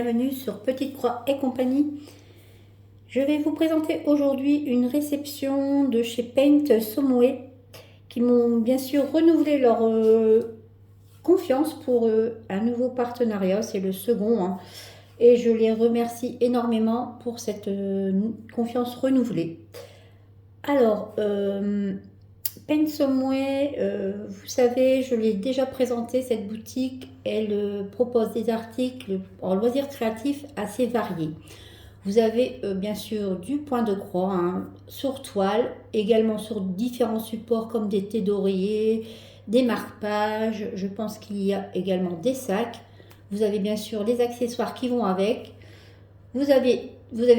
bienvenue sur Petite Croix et compagnie. Je vais vous présenter aujourd'hui une réception de chez Paint Someway qui m'ont bien sûr renouvelé leur confiance pour un nouveau partenariat, c'est le second, hein, et je les remercie énormément pour cette confiance renouvelée. Alors, Paint Someway, vous savez, je l'ai déjà présenté cette boutique. Elle propose des articles en loisirs créatifs assez variés. Vous avez bien sûr du point de croix hein, sur toile, également sur différents supports comme des thés d'oreiller, des marque-pages. Je pense qu'il y a également des sacs. Vous avez bien sûr les accessoires qui vont avec. Vous avez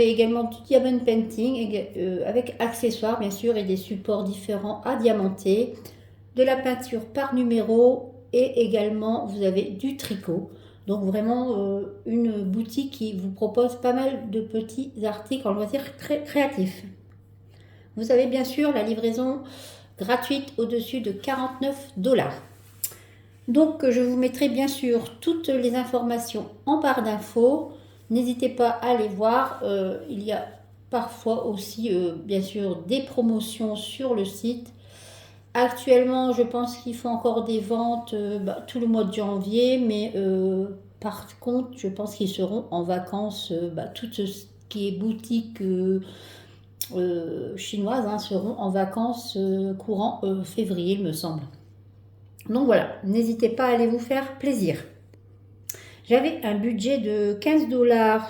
également du diamond painting avec accessoires bien sûr et des supports différents à diamanter, de la peinture par numéro et également vous avez du tricot. Donc vraiment une boutique qui vous propose pas mal de petits articles en loisirs très créatifs. Vous avez bien sûr la livraison gratuite au-dessus de 49$. Donc je vous mettrai bien sûr toutes les informations en barre d'infos. N'hésitez pas à aller voir, il y a parfois aussi bien sûr des promotions sur le site. Actuellement, je pense qu'ils font encore des ventes tout le mois de janvier, mais par contre, je pense qu'ils seront en vacances, tout ce qui est boutique chinoise hein, seront en vacances courant février, il me semble. Donc voilà, n'hésitez pas à aller vous faire plaisir. J'avais un budget de 15$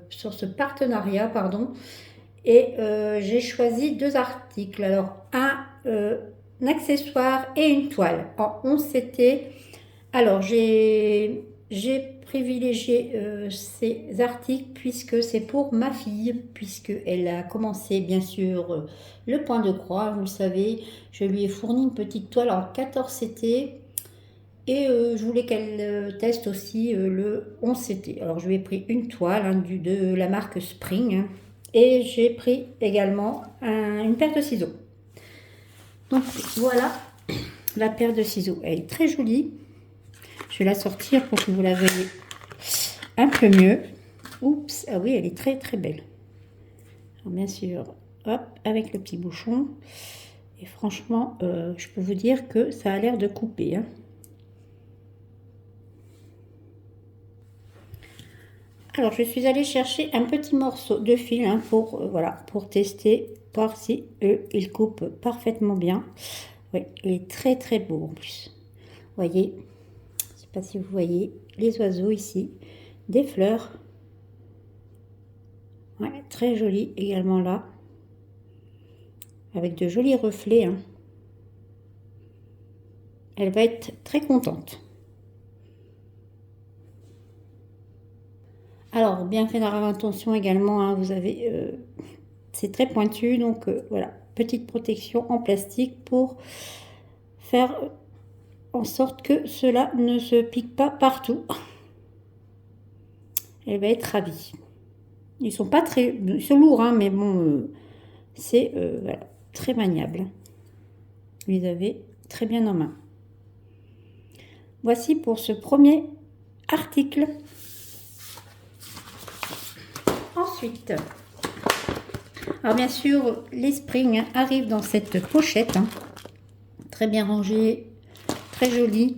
sur ce partenariat, et j'ai choisi deux articles. Alors, un accessoire et une toile en 11 CT. Alors, j'ai privilégié ces articles puisque c'est pour ma fille, puisqu'elle a commencé bien sûr le point de croix. Vous le savez, je lui ai fourni une petite toile en 14 CT. Et je voulais qu'elle teste aussi le 11 CT. Alors je lui ai pris une toile hein, de la marque Spring. Hein, et j'ai pris également une paire de ciseaux. Donc voilà la paire de ciseaux. Elle est très jolie. Je vais la sortir pour que vous la voyez un peu mieux. Oups, ah oui, elle est très très belle. Alors bien sûr, hop, avec le petit bouchon. Et franchement, je peux vous dire que ça a l'air de couper. Hein. Alors, je suis allée chercher un petit morceau de fil hein, pour tester, voir si il coupe parfaitement bien. Oui, il est très très beau en plus. Vous voyez, je ne sais pas si vous voyez les oiseaux ici, des fleurs. Ouais, très joli également là, avec de jolis reflets. Hein. Elle va être très contente. Alors, bien fait dans attention également, hein, vous avez, c'est très pointu, donc voilà, petite protection en plastique pour faire en sorte que cela ne se pique pas partout. Elle va être ravie. Ils sont lourds, hein, mais bon, c'est voilà, très maniable. Vous les avez très bien en main. Voici pour ce premier article. Ensuite, alors bien sûr, les springs arrivent dans cette pochette, hein, très bien rangée, très jolie.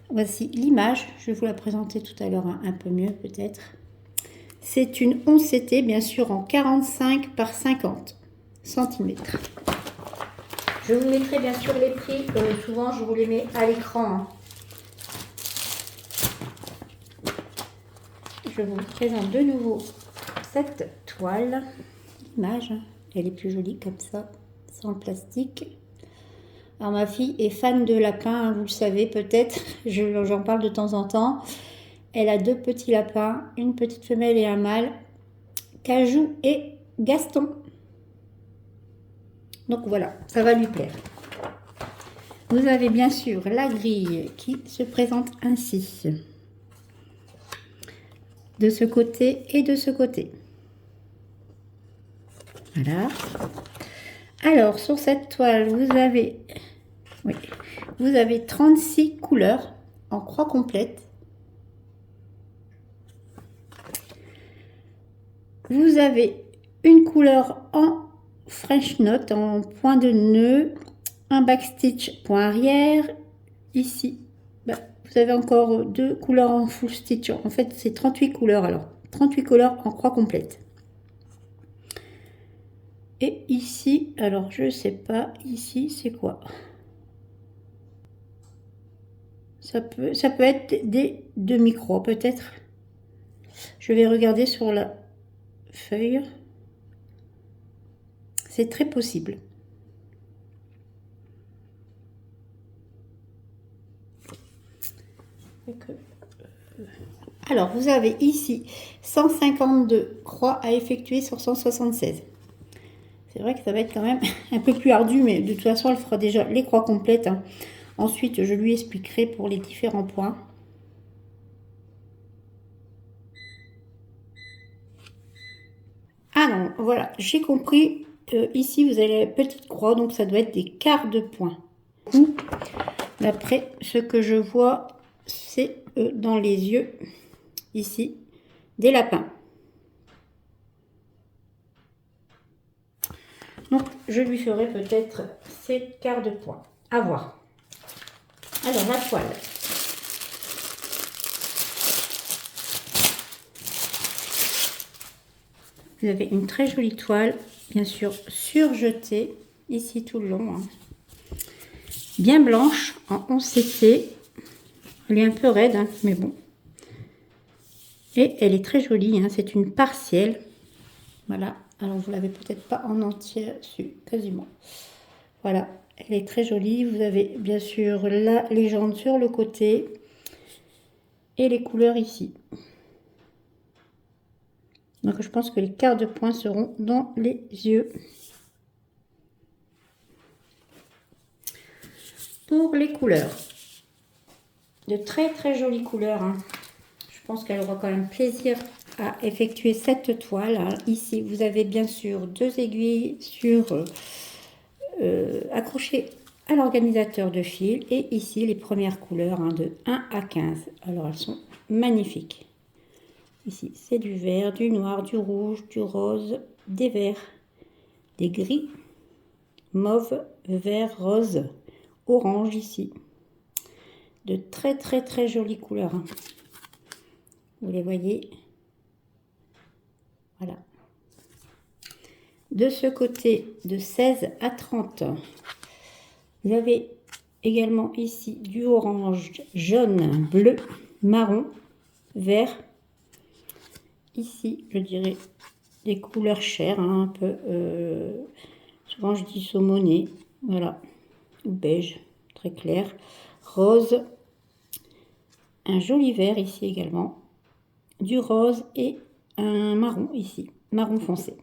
Voici l'image, je vais vous la présenter tout à l'heure un peu mieux peut-être. C'est une 11 CT, bien sûr, en 45 par 50 cm. Je vous mettrai bien sûr les prix, souvent je vous les mets à l'écran. Hein. Je vous présente de nouveau cette toile. L'image, elle est plus jolie comme ça, sans plastique. Alors ma fille est fan de lapins, hein, vous le savez peut-être, j'en parle de temps en temps. Elle a deux petits lapins, une petite femelle et un mâle, Cajou et Gaston. Donc voilà, ça va lui plaire. Vous avez bien sûr la grille qui se présente ainsi. De ce côté et de ce côté. Voilà. Alors, sur cette toile, vous avez 36 couleurs en croix complète. vous avez une couleur en French Knot, en point de nœud, un backstitch point arrière. Ici, vous avez encore 2 couleurs en full stitch. En fait, c'est 38 couleurs alors. 38 couleurs en croix complète. Et ici, alors je sais pas, ici c'est quoi? Ça peut être des demi-croix peut-être. Je vais regarder sur la feuille. C'est très possible. Alors, vous avez ici 152 croix à effectuer sur 176. C'est vrai que ça va être quand même un peu plus ardu, mais de toute façon, elle fera déjà les croix complètes, hein. Ensuite, je lui expliquerai pour les différents points. Ah non, voilà, j'ai compris. Ici, vous avez la petite croix, donc ça doit être des quarts de point. D'après ce que je vois, c'est dans les yeux, ici, des lapins. Donc, je lui ferai peut-être ces quarts de point. À voir. Alors, la toile. Vous avez une très jolie toile, bien sûr surjetée, ici tout le long. Hein. Bien blanche, en 11 CC. Elle est un peu raide, hein, mais bon. Et elle est très jolie, hein, c'est une partielle. Voilà, alors vous l'avez peut-être pas en entier dessus, quasiment. Voilà, elle est très jolie. Vous avez bien sûr la légende sur le côté et les couleurs ici. Donc je pense que les quarts de point seront dans les yeux. Pour les couleurs, de très très jolies couleurs. Hein. Je pense qu'elle aura quand même plaisir à effectuer cette toile. Hein. Ici, vous avez bien sûr 2 aiguilles accrochées à l'organisateur de fil. Et ici, les premières couleurs hein, de 1 à 15. Alors, elles sont magnifiques. Ici, c'est du vert, du noir, du rouge, du rose, des verts, des gris, mauve, vert, rose, orange ici. De très très très jolies couleurs. Hein. Vous les voyez. Voilà. De ce côté, de 16 à 30, vous avez également ici du orange, jaune, bleu, marron, vert. Ici, je dirais des couleurs chères, hein, un peu, souvent je dis saumoné, voilà, ou beige, très clair, rose, un joli vert ici également, du rose et un marron ici, marron foncé.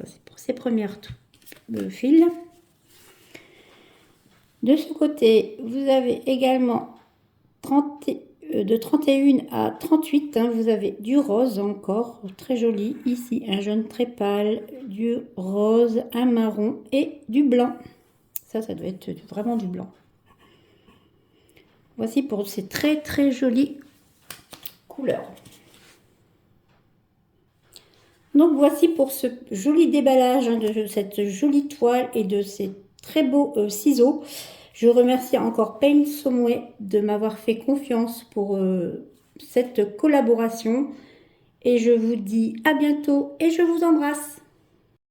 C'est pour ces premières fils. De ce côté, vous avez également de 31 à 38, hein, vous avez du rose encore, très joli. Ici, un jaune très pâle, du rose, un marron et du blanc. Ça doit être vraiment du blanc. Voici pour ces très très jolies couleurs. Donc voici pour ce joli déballage hein, de cette jolie toile et de ces très beaux ciseaux. Je remercie encore Paint Someway de m'avoir fait confiance pour cette collaboration. Et je vous dis à bientôt et je vous embrasse.